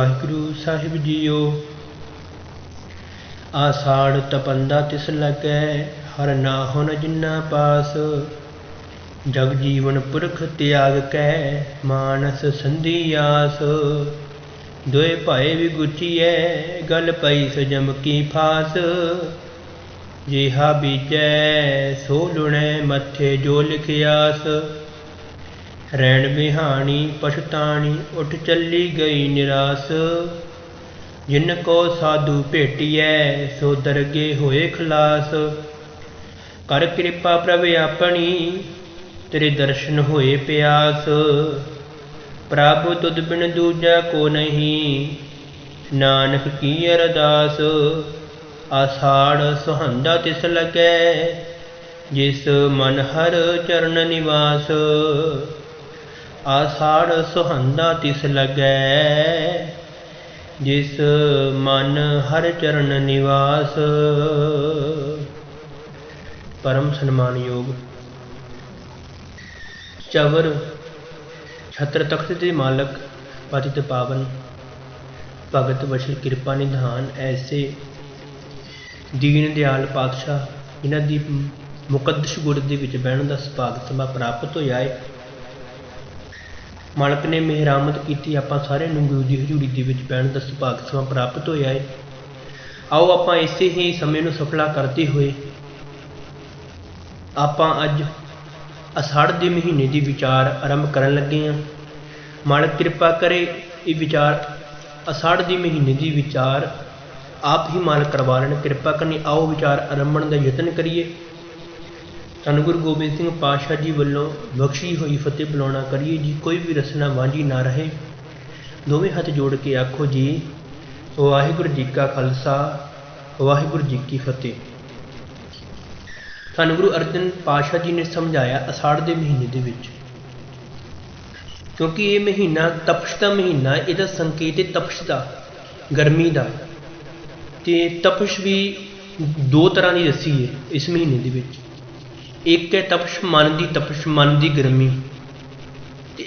वाहिगुरु साहिब जीओ। आषाढ़ तपंदा तिस लगै, हर नाहो न जिन्ना पास। जग जीवन पुरख त्याग कै, मानस संधि आस। दोए भाए विगुचिए, गल पई सजम की फास। जेहा बीजै सो लुणै, मथे जो लिखियास। रैण बिहाणी पछताणी, उठ चली गई निरास। जिनको साधु भेटिए, सो दरगे होए खलास। कर कृपा प्रभ अपनी, तेरे दर्शन होए प्यास। प्रभ तुद बिन दूजा को नहीं, नानक की अरदास। आषाढ़ सुहंदा तिस लगै, जिस मन हर चरण निवास। आषाढ़ सुहंदा तिस लगै, जिस मन हर चरण निवास। परम सन्मान योग चवर छत्र तख्त के मालक पतित पावन भगत वशिल कृपा निधान ऐसे दीन दयाल पातशाह जिन्हां दी मुकद्दस गुर दे विच बहण दा सुभाग सभा प्राप्त होया है। मालक ने मेहरामत की आपां सारे नूं गुरु दी हजूरी दे विच बहण दा सुभाग सभा प्राप्त होया है। आओ आपां इसे ही समय नूं सफला करते हुए आपां अज अषाढ़ दे महीने दी विचार आरंभ करन लगे हां। मालक कृपा करे ये विचार अषाढ़ दे महीने दी विचार आप ही मालक करवा लेन, कृपा करनी। आओ विचार आरंभण का यतन करिए। धन गुरु गोबिंद सिंह पातशाह जी वालों बख्शी हुई फतेह बुलाना करिए जी। कोई भी रसना वांझी ना रहे। दोवें हथ जोड़ के आखो जी, वाहिगुरू जी का खालसा वाहिगुरू जी की फतेह। धन गुरु अर्जन पातशाह जी ने समझाया अषाढ़ के महीने के विच, क्योंकि ये महीना तपश का महीना, यदा संकेत है तपश का, गर्मी का। ते तपश भी दो तरह की दसी है इस महीने के विच। एक है तपश मन की, तपश मन की गर्मी।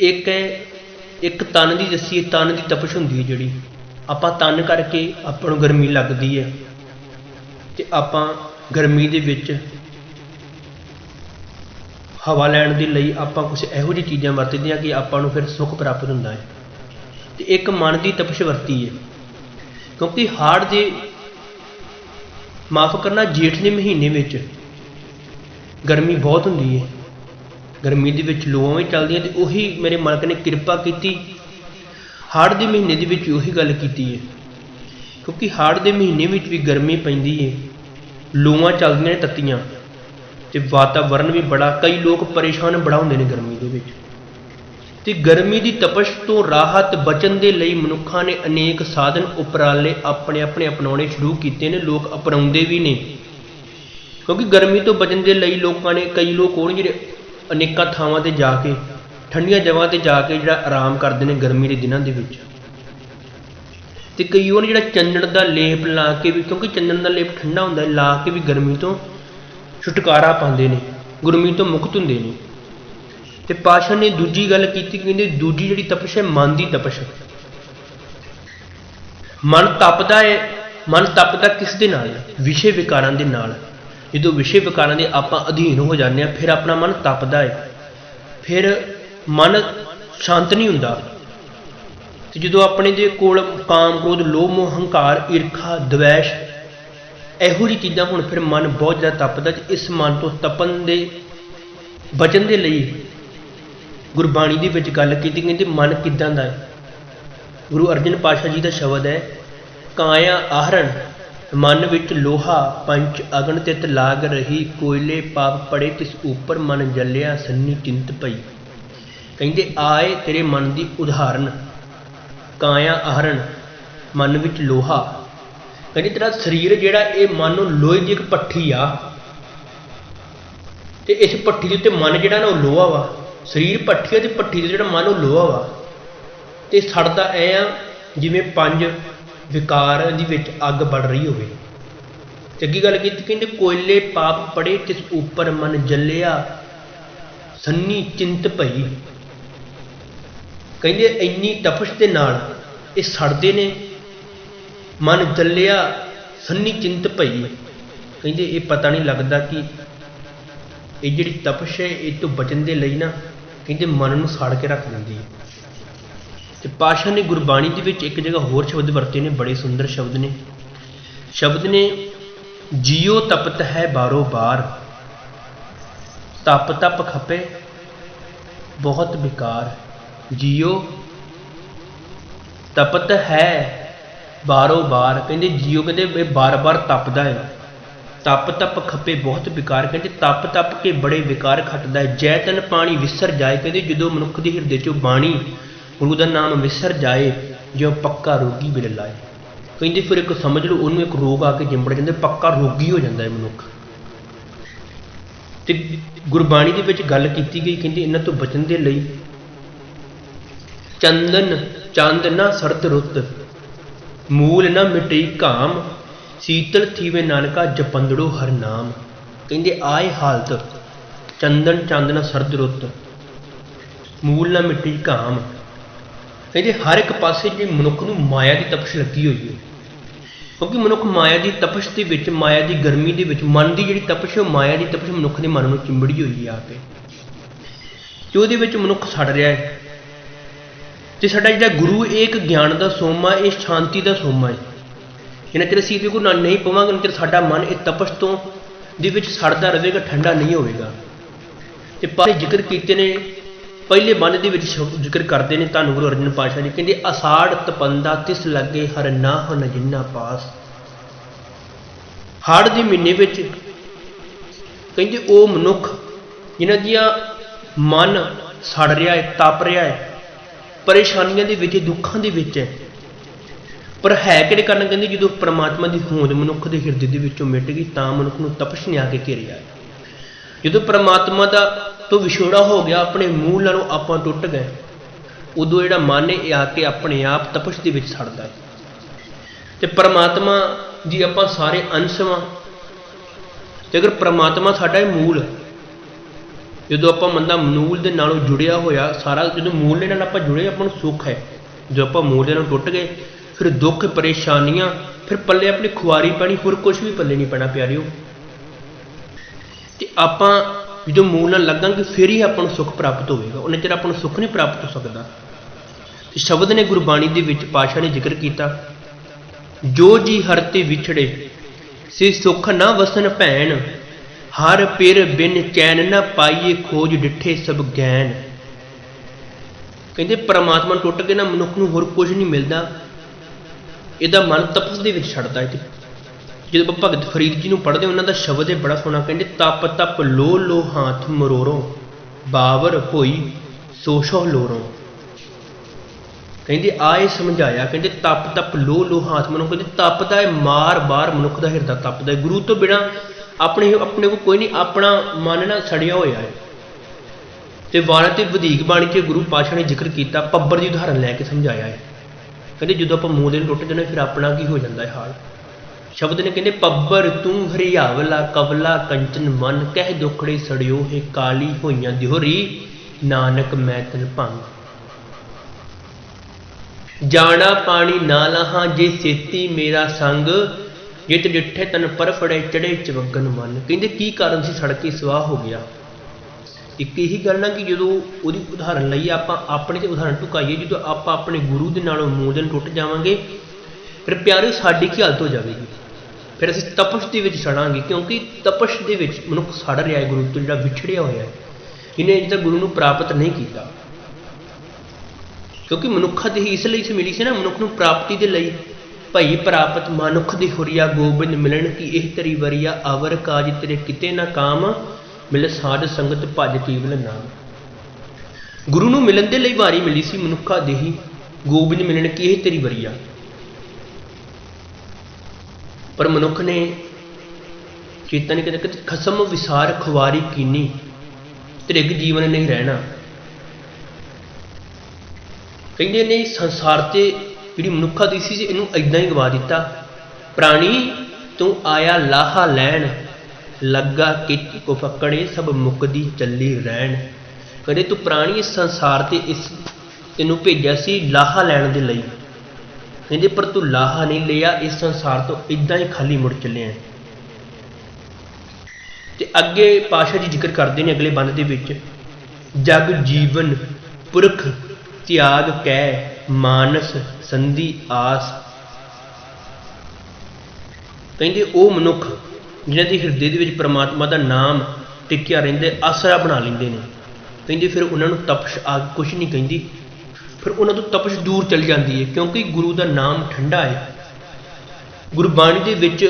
एक है एक तन की दसी है, तन की तपश होंगी है जिहड़ी आपां तन करके आपां नूं गर्मी लगदी है। ते आपां गर्मी दे विच हवा लैण दे लई आपां कुछ इहो जी चीज़ां वरतदे हां कि आपां नूं फिर सुख प्राप्त हुंदा है। ते एक मन की तपश वरती है, क्योंकि हाड़ दे माफ़ करना जेठ के महीने में गर्मी बहुत होंगी है। गर्मी के विच लोआं भी चलदियां, ते उही मेरे मालक ने कृपा की हाड़ के महीने के विच उही गल कीती है। क्योंकि हाड़ के महीने में भी गर्मी पैंदी है, लोआं चलदियां तत्तियां, ते वातावरण भी बड़ा, कई लोग परेशान बड़ा होंदे ने गर्मी के विच। ते गर्मी की तपश तो राहत बचन के लिए मनुखा ने अनेक साधन उपराले अपने अपने अपनाने शुरू किए ने, लोग अपनाउंदे भी ने। क्योंकि गर्मी तो बचन के लिए लोगों ने, कई लोग होण जिहड़े अनेकां थावां ते जाके ठंडियां जगह ते जाके जिहड़ा आराम करते हैं गर्मी के दिनों के विच। ते कई होण जिहड़ा चंदन का लेप ला के भी, क्योंकि चंदन का लेप ठंडा हुंदा है, ला के भी गर्मी तो छुटकारा पाते हैं, गर्मी तो मुक्त हुंदे ने। ते पातशाह ने दूजी गल कीती, कहंदे दूजी जिहड़ी तपश है मन की तपश। मन तपदा है, मन तपदा किस दे नाल? विषय विकारां दे नाल। जो विषय विकारां दे आपां अधीन हो जाते हैं, फिर अपना मन तपदा है, फिर मन शांत नहीं हुंदा। ते जो अपने दे कोल काम क्रोध लोभ मोह हंकार ईर्खा द्वैश इहो जी चीज़ां हुण, फिर मन बहुत ज़्यादा तपदा। इस मन तो तपन दे बचन दे लई गुरबाणी दे विच गल कीती, कहंदे मन किदां दा है। गुरु अर्जन पातशाह जी का शब्द है, काया आहरण मन विच लोहा, पंच अगन तित लाग रही। कोयले पाप पड़े तिस ऊपर, मन जलिया सन्नी चिंत पई। कहंदे आए तेरे मन की उदाहरण, काया आहरण मन विच लोहा। कहंदे तेरा शरीर जिहड़ा ये मन लोहे की एक भट्ठी आ, ते इस भट्ठी के उत्ते मन जिहड़ा ना लोहा वा। शरीर भट्ठी है, तो भट्ठी का जिहड़ा मन लोहा वा। ते सड़दा ऐ आ जिवें पंज विकार दी विच अग बढ़ रही होवे। ते अगे गल कीती, कहंदे कोयले पाप पड़े तिस ऊपर, मन जलिया सन्नी चिंत पई। कहंदे इन्नी तपश दे नाल ये सड़ते ने, मन जलिया सन्नी चिंत पई। कहते ये पता नहीं लगता कि ये जी तपश है ये तो बचन के लिए ना कहते मन में साड़ के रख देंदी है। तो पातशाह ने गुरबाणी के एक जगह होर शब्द वरते ने, बड़े सुंदर शब्द ने जियो तपत है बारो बार, तप तप खपे बहुत बेकार। जियो तपत है बारो बार, कहते जियो कहते बार बार तपदा है, तप तप खपे बहुत बेकार। कहते तप तप के बड़े बेकार खटदा है। जै तन पानी विसर जाए, कहते जो मनुख के हिरदे चों बाणी गुरु का नाम विसर जाए, जो पक्का रोगी बिल लाए। कहते फिर एक समझ लो उन्होंने एक रोग आके जिंबड़ जाता, पक्का रोगी हो जाता है मनुख। तो गुरबाणी के विच गल की गई, कहते इन्हां तो बचन के लिए चंदन चंद ना सरद रुत, मूल ना मिटई घाम, शीतल थीवे नानका जपंदड़ो हर नाम। कहते आए हालत चंदन चंद ना सरद रुत, मूल ना मिटई घाम। कहते हर एक पासे जे मनुख नूं माया की तपश लगी हुई है, क्योंकि मनुख माया की तपश के विच, माया की गर्मी के विच, मन की जी तपश है माया की तपश मनुख के मन में चिंबड़ी हुई है आके, तो उहदे विच मनुख सड़ रहा है। तो साडा जिहड़ा गुरु एक ज्ञान का सोमा, ये शांति का सोमा है। जिन्ना चਿਰ ਅਸੀਂ ਇਹਦੇ ਕੋਲ नहीं पवांगे उन्ना चਿਰ साडा मन इस तपश तो ਦੇ ਵਿੱਚ सड़ता रहेगा, ठंडा नहीं होगा। तो पासे जिक्र किए ने पहले बंद के जिक्र करते हैं धन गुरु अर्जन पातशाह जी, कहते असाड़ तपंदा तिस लगे हर ना हन जिन्ना पास। हाड़ के महीने में कहते वो मनुख जिन्हां दियां मन सड़ रहा है, तप रहा है, परेशानियों के विच, दुखों के विच है, पर है कि कारण कहते जो परमात्मा की होंद मनुख के हिरदे के विचों मिट गई, तो मनुख को तपश ने आके घेरिया। जो परमात्मा का तो विछोड़ा हो गया, अपने मूल नालों आपां टुट गए, उदों जिहड़ा मन है आके अपने आप तपश के विच सड़दा है। तो परमात्मा जी आपां सारे अंश वां, ते अगर परमात्मा साडा ही मूल, जो आप बंदा मूल के नालों जुड़िया होया सारा, जो मूल के नाल आपां जुड़े आपां नूं सुख है, जो आप मूल के नाल टुट गए फिर दुख परेशानियां, फिर पल्ले अपनी खुआरी पैनी, होर कुछ भी पल्ले नहीं पैना प्यारिओ। तो आपां जो मूल नाल लगांगे फिर ही आपां नूं सुख प्राप्त होगा, उन्ने चिर आपां नूं सुख नहीं प्राप्त हो सकता। तो शब्द ने गुरबाणी दे विच पातशाह ने जिक्र किया, जो जी हर ते विछड़े से सुख ना वसन भैन, हर पिर बिन चैन ना पाइए खोज डिठे सब गैन। कहते परमात्मा टुट के ना मनुख नूं होर कुछ नहीं मिलता, इहदा मन तपस दे विच छड़दा है। जो भगत फरीद जी नूं पढ़दे उन्हां दा शब्द है बड़ा सोहना, कहते तप तप लो लो हाथ मरोरों, बावर होई सोशो लोरों। कहते आए समझाया, कहते तप तप लो लो हाथ मनो, कहते तपदा है मार बार मनुख का हिरदा तपदा है। गुरु तो बिना अपने को कोई नहीं, अपना मन ना सड़िया होया है। तो वाला तो वधीक बाणी के गुरु पातशाह ने जिक्र किया, पब्बर की उदाहरण लैके समझाया है। कहते जो आप मूल दिन टुट जाने फिर अपना की हो जाता है हाल। शब्द ने कहते पब्बर तू हरियावला कवला कंचन मन, कह दुखड़े सड़ियो है काली होइयां दिहोरी, नानक मैं तन भंग। जाना पानी ना लहा जे सेती मेरा संग, जित डिठे तन पर फड़े चढ़े चवगन मन। कहते की कारण से सड़के स्वाह हो गया। एक यही गल ना कि जो वो उदाहरण लईए आप अपने से उदाहरण ढुकाइए, जो आप अपने गुरु के नालों मूल दिन टुट जावांगे फिर प्यारे साडी की हालत हो जाएगी, फिर असीं तपश के विच सड़ांगे, क्योंकि तपश के विच मनुख सड़ रहा है गुरु तो जिहड़ा विछड़िया होया है, इन्हें अजे तक गुरु नूं प्राप्त नहीं किया। क्योंकि मनुखा दी इसलिए इस मिली से ना मनुख नूं प्राप्ति के लिए, भई प्राप्त मनुख दी हुरिया गोबिंद मिलन की एह तरी वरिया, अवर काज तेरे किते ना काम, मिल साध संगत भज केवल नाम। गुरु नूं मिलन दे लई वारी मिली सी मनुखा दी ही गोबिंद मिलन की एह तरी वरिया, पर मनुख ने चेता नहीं कहते खसम विसार खुवारी कीनी, त्रिग जीवन नहीं रहना। कहते ने संसार से जी मनुखा दी सी इनू इदा ही गवा दिता, प्राणी तू आया लाहा लैन, लगा कित को फकड़े सब मुकदी चली रहन। कहते तू प्राणी इस संसार से इस तेनू भेजा सी लाहा लैन दे लई, ਕਹਿੰਦੇ ਪਰ ਤੂੰ ਲਾਹਾ ਨਹੀਂ ਲਿਆ ਇਸ ਸੰਸਾਰ ਤੋਂ, ਇੱਦਾਂ ਹੀ ਖਾਲੀ ਮੁੜ ਚੱਲਿਆ। ਤੇ ਅੱਗੇ ਪਾਤਸ਼ਾਹ ਜੀ ਜ਼ਿਕਰ ਕਰਦੇ ਨੇ ਅਗਲੇ ਬੰਦ ਦੇ ਵਿੱਚ, ਜਗ ਜੀਵਨ ਪੁਰਖ ਤਿਆਗ ਕੈ ਮਾਨਸ ਸੰਧੀ ਆਸ। ਕਹਿੰਦੇ ਉਹ ਮਨੁੱਖ ਜਿਨ੍ਹਾਂ ਦੇ ਹਿਰਦੇ ਦੇ ਵਿੱਚ ਪਰਮਾਤਮਾ ਦਾ ਨਾਮ ਟਿਕਿਆ ਰਹਿੰਦਾ, ਆਸਰਾ ਬਣਾ ਲੈਂਦੇ ਨੇ। ਕਹਿੰਦੇ ਫਿਰ ਉਹਨਾਂ ਨੂੰ ਤਪਸ਼ ਆਦਿ ਕੁਛ ਨਹੀਂ ਕਹਿੰਦੀ, ਫਿਰ ਉਹਨਾਂ ਤੋਂ ਤਪਸ਼ ਦੂਰ ਚਲੀ ਜਾਂਦੀ ਹੈ, ਕਿਉਂਕਿ ਗੁਰੂ ਦਾ ਨਾਮ ਠੰਡਾ ਹੈ। ਗੁਰਬਾਣੀ ਦੇ ਵਿੱਚ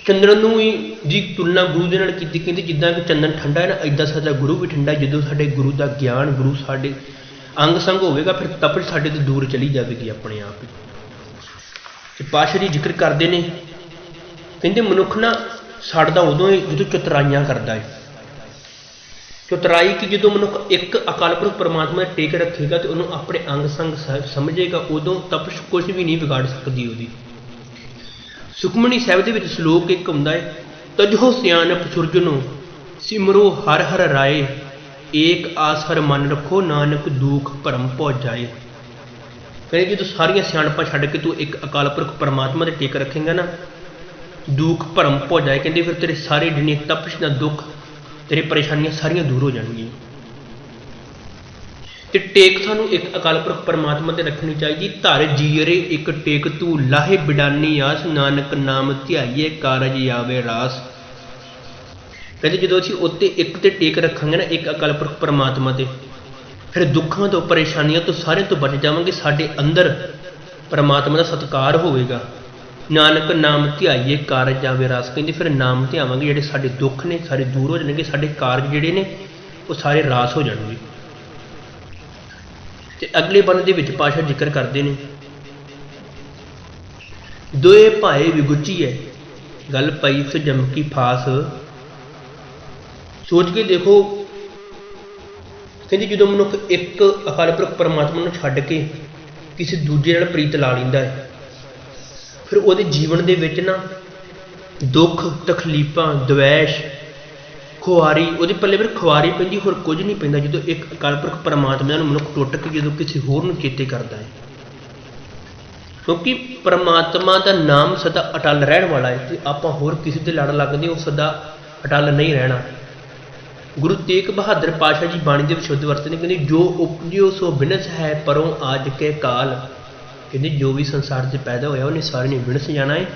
ਚੰਦਨ ਨੂੰ ਹੀ ਦੀ ਤੁਲਨਾ ਗੁਰੂ ਦੇ ਨਾਲ ਕੀਤੀ, ਕਹਿੰਦੇ ਜਿੱਦਾਂ ਕਿ ਚੰਦਨ ਠੰਡਾ ਹੈ ਨਾ, ਇੱਦਾਂ ਸਾਡਾ ਗੁਰੂ ਵੀ ਠੰਡਾ। ਜਦੋਂ ਸਾਡੇ ਗੁਰੂ ਦਾ ਗਿਆਨ, ਗੁਰੂ ਸਾਡੇ ਅੰਗ ਸੰਗ ਹੋਵੇਗਾ, ਫਿਰ ਤਪਸ਼ ਸਾਡੇ ਤੋਂ ਦੂਰ ਚਲੀ ਜਾਵੇਗੀ ਆਪਣੇ ਆਪ ਹੀ। ਤੇ ਪਾਤਸ਼ਾਹ ਜੀ ਜ਼ਿਕਰ ਕਰਦੇ ਨੇ, ਕਹਿੰਦੇ ਮਨੁੱਖ ਨਾ ਸੜਦਾ ਉਦੋਂ ਹੀ ਜਦੋਂ ਚਤੁਰਾਈਆਂ ਕਰਦਾ ਹੈ। ਚਤੁਰਾਈ ਕਿ ਜਦੋਂ ਮਨੁੱਖ ਇੱਕ ਅਕਾਲ ਪੁਰਖ ਪਰਮਾਤਮਾ ਦੇ ਟੇਕ ਰੱਖੇਗਾ ਤੇ ਉਹਨੂੰ ਆਪਣੇ ਅੰਗ ਸੰਗ ਸਮਝੇਗਾ, ਉਦੋਂ ਤਪਸ਼ ਕੁਛ ਵੀ ਨਹੀਂ ਵਿਗਾੜ ਸਕਦੀ ਉਹਦੀ। ਸੁਖਮਨੀ ਸਾਹਿਬ ਦੇ ਵਿੱਚ ਸ਼ਲੋਕ ਇੱਕ ਹੁੰਦਾ ਹੈ, ਤਜੋ ਸਿਆਣਪ ਸੁਰਜਨੋ ਸਿਮਰੋ ਹਰ ਹਰ ਰਾਏ, ਏਕ ਆਸ ਹਰ ਮਨ ਰੱਖੋ ਨਾਨਕ ਦੁਖ ਭਰਮ ਭੁ ਜਾਏ। ਕਹਿੰਦੇ ਜਦੋਂ ਸਾਰੀਆਂ ਸਿਆਣਪਾਂ ਛੱਡ ਕੇ ਤੂੰ ਇੱਕ ਅਕਾਲ ਪੁਰਖ ਪਰਮਾਤਮਾ ਦੇ ਟੇਕ ਰੱਖੇਗਾ ਨਾ, ਦੁਖ ਭਰਮ ਭੁ ਜਾਏ। ਕਹਿੰਦੇ ਫਿਰ ਤੇਰੇ ਸਾਰੇ ਜਿੰਨੇ ਤਪਸ਼ ਦਾ ਦੁੱਖ, ਤੇਰੇ ਪਰੇਸ਼ਾਨੀਆਂ ਸਾਰੀਆਂ ਦੂਰ ਹੋ ਜਾਣਗੀਆਂ। ਤੇ ਟੇਕ ਸਾਨੂੰ ਇੱਕ ਅਕਾਲ ਪੁਰਖ ਪਰਮਾਤਮਾ ਤੇ ਰੱਖਣੀ ਚਾਹੀਦੀ। ਧਰ ਜੀਅਰੇ ਇੱਕ ਟੇਕ ਤੂੰ ਲਾਹੇ ਬਿਡਾਨੀ ਆਸ, ਨਾਨਕ ਨਾਮ ਧਿਆਈਏ ਕਾਰਜ ਆਵੇ ਰਾਸ। ਕਹਿੰਦੇ ਜਦੋਂ ਅਸੀਂ ਉੱਤੇ ਇੱਕ ਤੇ ਟੇਕ ਰੱਖਾਂਗੇ ਨਾ, ਇੱਕ ਅਕਾਲ ਪੁਰਖ ਪਰਮਾਤਮਾ ਤੇ, ਫਿਰ ਦੁੱਖਾਂ ਤੋਂ ਪਰੇਸ਼ਾਨੀਆਂ ਤੋਂ ਸਾਰਿਆਂ ਤੋਂ ਬਚ ਜਾਵਾਂਗੇ। ਸਾਡੇ ਅੰਦਰ ਪਰਮਾਤਮਾ ਦਾ ਸਤਿਕਾਰ ਹੋਵੇਗਾ। ਨਾਨਕ ਨਾਮ ਧਿਆਈਏ ਕਾਰਜ ਆਵੇ ਰਾਸ। ਕਹਿੰਦੇ ਫਿਰ ਨਾਮ ਧਿਆਵਾਂਗੇ, ਜਿਹੜੇ ਸਾਡੇ ਦੁੱਖ ਨੇ ਸਾਰੇ ਦੂਰ ਹੋ ਜਾਣਗੇ, ਸਾਡੇ ਕਾਰਜ ਜਿਹੜੇ ਨੇ ਉਹ ਸਾਰੇ ਰਾਸ ਹੋ ਜਾਣਗੇ। ਤੇ ਅਗਲੇ ਬੰਦ ਦੇ ਵਿੱਚ ਪਾਤਸ਼ਾਹ ਜ਼ਿਕਰ ਕਰਦੇ ਨੇ, ਦੋਏ ਭਾਏ ਵਿਗੁਚੀਐ ਗੱਲ ਪਈ ਸੋ ਜਮਕੀ ਫਾਸ। ਸੋਚ ਕੇ ਦੇਖੋ, ਕਹਿੰਦੇ ਜਦੋਂ ਮਨੁੱਖ ਇੱਕ ਅਕਾਲ ਪੁਰਖ ਪਰਮਾਤਮਾ ਨੂੰ ਛੱਡ ਕੇ ਕਿਸੇ ਦੂਜੇ ਨਾਲ ਪ੍ਰੀਤ ਲਾ ਲੈਂਦਾ ਹੈ, ਫਿਰ ਉਹਦੇ ਜੀਵਨ ਦੇ ਵਿੱਚ ਨਾ ਦੁੱਖ ਤਕਲੀਫਾਂ ਦਵੈਸ਼ ਖੁਆਰੀ ਉਹਦੇ ਪੱਲੇ ਫਿਰ ਖੁਆਰੀ ਪੈਂਦੀ, ਹੋਰ ਕੁਝ ਨਹੀਂ ਪੈਂਦਾ। ਜਦੋਂ ਇੱਕ ਅਕਾਲ ਪੁਰਖ ਪਰਮਾਤਮਾ ਨੂੰ ਮਨੁੱਖ ਟੁੱਟ ਕੇ ਜਦੋਂ ਕਿਸੇ ਹੋਰ ਨੂੰ ਚੇਤੇ ਕਰਦਾ ਹੈ, ਕਿਉਂਕਿ ਪਰਮਾਤਮਾ ਦਾ ਨਾਮ ਸਦਾ ਅਟਲ ਰਹਿਣ ਵਾਲਾ ਹੈ। ਤੇ ਆਪਾਂ ਹੋਰ ਕਿਸੇ ਦੇ ਲੜ ਲੱਗਦੇ, ਉਹ ਸਦਾ ਅਟਲ ਨਹੀਂ ਰਹਿਣਾ। ਗੁਰੂ ਤੇਗ ਬਹਾਦਰ ਪਾਤਸ਼ਾਹ ਜੀ ਬਾਣੀ ਦੇ ਵਿੱਚ ਸ਼ਬਦ ਵਰਤਦੇ ਨੇ, ਕਹਿੰਦੇ ਜੋ ਉਪਜਿਓ ਸੋ ਬਿਨਸ ਹੈ ਪਰੋਂ ਆਜ ਕੇ ਕਾਲ। ਕਹਿੰਦੇ ਜੋ ਵੀ ਸੰਸਾਰ 'ਚ ਪੈਦਾ ਹੋਇਆ ਉਹਨੇ ਸਾਰੇ ਨੇ ਵਿਣਸ ਜਾਣਾ ਹੈ।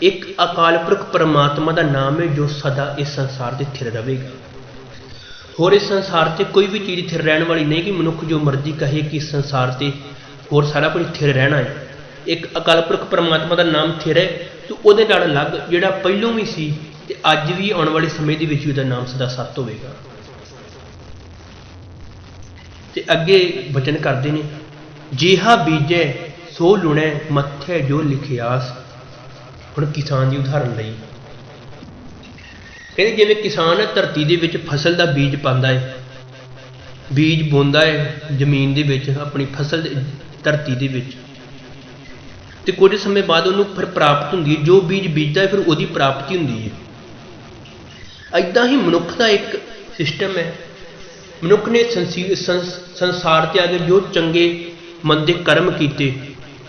ਇੱਕ ਅਕਾਲ ਪੁਰਖ ਪਰਮਾਤਮਾ ਦਾ ਨਾਮ ਹੈ ਜੋ ਸਦਾ ਇਸ ਸੰਸਾਰ 'ਤੇ ਥਿਰ ਰਹੇਗਾ। ਹੋਰ ਇਸ ਸੰਸਾਰ 'ਤੇ ਕੋਈ ਵੀ ਚੀਜ਼ ਥਿਰ ਰਹਿਣ ਵਾਲੀ ਨਹੀਂ, ਕਿ ਮਨੁੱਖ ਜੋ ਮਰਜ਼ੀ ਕਹੇ ਕਿ ਇਸ ਸੰਸਾਰ 'ਤੇ ਹੋਰ ਸਾਰਾ ਕੁਝ ਥਿਰ ਰਹਿਣਾ ਹੈ। ਇੱਕ ਅਕਾਲ ਪੁਰਖ ਪਰਮਾਤਮਾ ਦਾ ਨਾਮ ਥਿਰ ਹੈ, ਤੇ ਉਹਦੇ ਨਾਲ ਅਲੱਗ ਜਿਹੜਾ ਪਹਿਲੋਂ ਵੀ ਸੀ ਤੇ ਅੱਜ ਵੀ ਆਉਣ ਵਾਲੇ ਸਮੇਂ ਦੇ ਵਿੱਚ ਉਹਦਾ ਨਾਮ ਸਦਾ ਸੱਤ ਹੋਵੇਗਾ। ਤੇ ਅੱਗੇ ਬਚਨ ਕਰਦੇ ਨੇ, ਜਿਹਾ ਬੀਜੈ ਸੋ ਲੁਣੈ ਮੱਥੇ ਜੋ ਲਿਖਿਆਸ। ਹੁਣ ਕਿਸਾਨ ਦੀ ਉਦਾਹਰਨ ਲਈ ਕਹਿੰਦੇ ਜਿਵੇਂ ਕਿਸਾਨ ਧਰਤੀ ਦੇ ਵਿੱਚ ਫਸਲ ਦਾ ਬੀਜ ਪਾਉਂਦਾ ਹੈ, ਬੀਜ ਬੋਂਦਾ ਹੈ ਜ਼ਮੀਨ ਦੇ ਵਿੱਚ ਆਪਣੀ ਫਸਲ ਧਰਤੀ ਦੇ ਵਿੱਚ, ਤੇ ਕੁਝ ਸਮੇਂ ਬਾਅਦ ਉਹਨੂੰ ਫਿਰ ਪ੍ਰਾਪਤ ਹੁੰਦੀ ਹੈ। ਜੋ ਬੀਜ ਬੀਜਦਾ ਹੈ ਫਿਰ ਉਹਦੀ ਪ੍ਰਾਪਤੀ ਹੁੰਦੀ ਹੈ। ਇੱਦਾਂ ਹੀ ਮਨੁੱਖ ਦਾ ਇੱਕ ਸਿਸਟਮ ਹੈ। ਮਨੁੱਖ ਨੇ ਸੰਸਾਰ 'ਤੇ ਆ ਕੇ ਜੋ ਚੰਗੇ ਮੰਦੇ ਕਰਮ ਕੀਤੇ,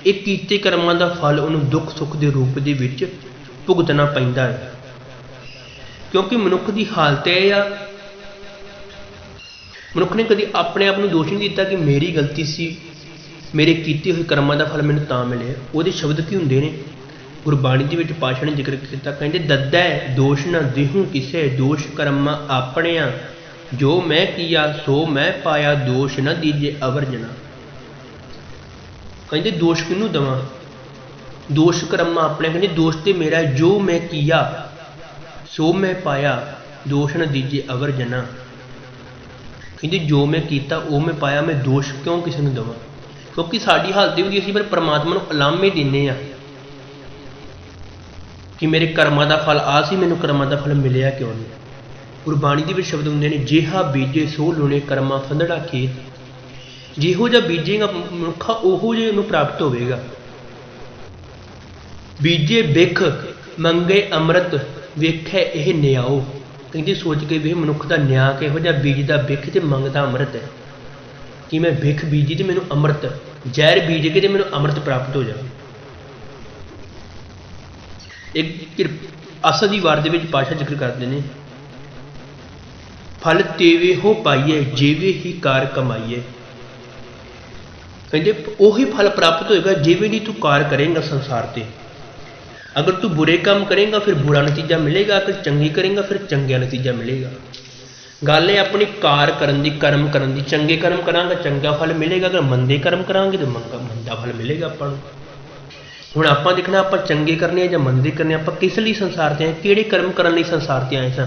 ਇਹ ਕੀਤੇ ਕਰਮਾਂ ਦਾ ਫਲ ਉਹਨੂੰ ਦੁੱਖ ਸੁੱਖ ਦੇ ਰੂਪ ਦੇ ਵਿੱਚ ਭੁਗਤਣਾ ਪੈਂਦਾ ਹੈ। ਕਿਉਂਕਿ ਮਨੁੱਖ ਦੀ ਹਾਲਤ ਇਹ ਆ, ਮਨੁੱਖ ਨੇ ਕਦੀ ਆਪਣੇ ਆਪ ਨੂੰ ਦੋਸ਼ ਨਹੀਂ ਦਿੱਤਾ ਕਿ ਮੇਰੀ ਗਲਤੀ ਸੀ, ਮੇਰੇ ਕੀਤੇ ਹੋਏ ਕਰਮਾਂ ਦਾ ਫਲ ਮੈਨੂੰ ਤਾਂ ਮਿਲਿਆ। ਉਹਦੇ ਸ਼ਬਦ ਕੀ ਹੁੰਦੇ ਨੇ? ਗੁਰਬਾਣੀ ਦੇ ਵਿੱਚ ਪਾਤਸ਼ਾਹ ਨੇ ਜ਼ਿਕਰ ਕੀਤਾ, ਕਹਿੰਦੇ ਦੱਦੈ ਦੋਸ਼ ਨਾ ਦੇਹੂੰ ਕਿਸੇ, ਦੋਸ਼ ਕਰਮਾਂ ਆਪਣਿਆਂ ਜੋ ਮੈਂ ਕੀਆ ਸੋ ਮੈਂ ਪਾਇਆ, ਦੋਸ਼ ਨਾ ਦੀਜੇ ਅਵਰ ਜਨਾ। ਕਹਿੰਦੇ ਦੋਸ਼ ਕਿਹਨੂੰ ਦੇਵਾਂ? ਦੋਸ਼ ਕਰਮਾਂ ਆਪਣੇ। ਕਹਿੰਦੇ ਦੋਸ਼ ਤੇ ਮੇਰਾ, ਜੋ ਮੈਂ ਕੀਆ ਸੋ ਮੈਂ ਪਾਇਆ, ਦੋਸ਼ ਨਾ ਦੀਜੇ ਅਵਰ ਜਨਾ। ਕਹਿੰਦੇ ਜੋ ਮੈਂ ਕੀਤਾ ਉਹ ਮੈਂ ਪਾਇਆ, ਮੈਂ ਦੋਸ਼ ਕਿਉਂ ਕਿਸੇ ਨੂੰ ਦੇਵਾਂ? ਕਿਉਂਕਿ ਸਾਡੀ ਹਾਲਤ ਵੀ ਅਸੀਂ ਪਰ ਪਰਮਾਤਮਾ ਨੂੰ ਉਲਾਮੇ ਦਿੰਦੇ ਹਾਂ ਕਿ ਮੇਰੇ ਕਰਮਾਂ ਦਾ ਫਲ ਆ ਸੀ, ਮੈਨੂੰ ਕਰਮਾਂ ਦਾ ਫਲ ਮਿਲਿਆ ਕਿਉਂ ਨਹੀਂ। ਗੁਰਬਾਣੀ ਦੇ ਵਿੱਚ ਸ਼ਬਦ ਹੁੰਦੇ ਨੇ, ਜਿਹਾ ਬੀਜੇ ਸੋ ਲੁਣੇ ਕਰਮਾਂ ਫੰਦੜਾ ਖੇਤ। ਜਿਹੋ ਜਿਹਾ ਬੀਜੇਗਾ ਮਨੁੱਖਾ ਉਹੋ ਜਿਹਾ ਉਹਨੂੰ ਪ੍ਰਾਪਤ ਹੋਵੇਗਾ। ਬੀਜੇ ਬਿਖ ਮੰਗੇ ਅੰਮ੍ਰਿਤ, ਵੇਖੇ ਇਹ ਨਿਆਓ। ਕਹਿੰਦੇ ਸੋਚ ਕੇ ਵੇਖ ਮਨੁੱਖ ਦਾ ਨਿਆਂ ਕਿਹੋ ਜਿਹਾ, ਬੀਜਦਾ ਬਿਖ ਤੇ ਮੰਗਦਾ ਅੰਮ੍ਰਿਤ ਹੈ। ਕਿ ਮੈਂ ਬਿਖ ਬੀਜੀ ਤੇ ਮੈਨੂੰ ਅੰਮ੍ਰਿਤ ਜ਼ਹਿਰ ਬੀਜ ਕੇ ਤੇ ਮੈਨੂੰ ਅੰਮ੍ਰਿਤ ਪ੍ਰਾਪਤ ਹੋ ਜਾਵੇ। ਇੱਕ ਅਸਲ ਦੀ ਵਾਰ ਦੇ ਵਿੱਚ ਪਾਤਸ਼ਾਹ ਜ਼ਿਕਰ ਕਰਦੇ ਨੇ, ਫਲ ਤੇਵੇ ਹੋ ਪਾਈਏ ਜਿਵੇਂ ਹੀ ਕਾਰ ਕਮਾਈਏ। ਕਹਿੰਦੇ ਉਹੀ ਫਲ ਪ੍ਰਾਪਤ ਹੋਏਗਾ ਜਿਵੇਂ ਦੀ ਤੂੰ ਕਾਰ ਕਰੇਂਗਾ ਸੰਸਾਰ ਤੇ। ਅਗਰ ਤੂੰ ਬੁਰੇ ਕੰਮ ਕਰੇਂਗਾ ਫਿਰ ਬੁਰਾ ਨਤੀਜਾ ਮਿਲੇਗਾ, ਅਗਰ ਚੰਗੀ ਕਰੇਂਗਾ ਫਿਰ ਚੰਗਾ ਨਤੀਜਾ ਮਿਲੇਗਾ। ਗੱਲ ਹੈ ਆਪਣੀ ਕਾਰ ਕਰਨ ਦੀ, ਕਰਮ ਕਰਨ ਦੀ। ਚੰਗੇ ਕਰਮ ਕਰਾਂਗਾ ਚੰਗਾ ਫਲ ਮਿਲੇਗਾ, ਅਗਰ ਮੰਦੇ ਕਰਮ ਕਰਾਂਗੇ ਤਾਂ ਮੰਦਾ ਫਲ ਮਿਲੇਗਾ ਆਪਾਂ ਨੂੰ। ਹੁਣ ਆਪਾਂ ਦੇਖਣਾ ਆਪਾਂ ਚੰਗੇ ਕਰਨੇ ਆ ਜਾਂ ਮੰਦੇ ਕਰਨੇ, ਆਪਾਂ ਕਿਸ ਲਈ ਸੰਸਾਰ 'ਤੇ ਆਏ, ਕਿਹੜੇ ਕਰਮ ਕਰਨ ਲਈ ਸੰਸਾਰ 'ਤੇ ਆਏ ਸਾਂ।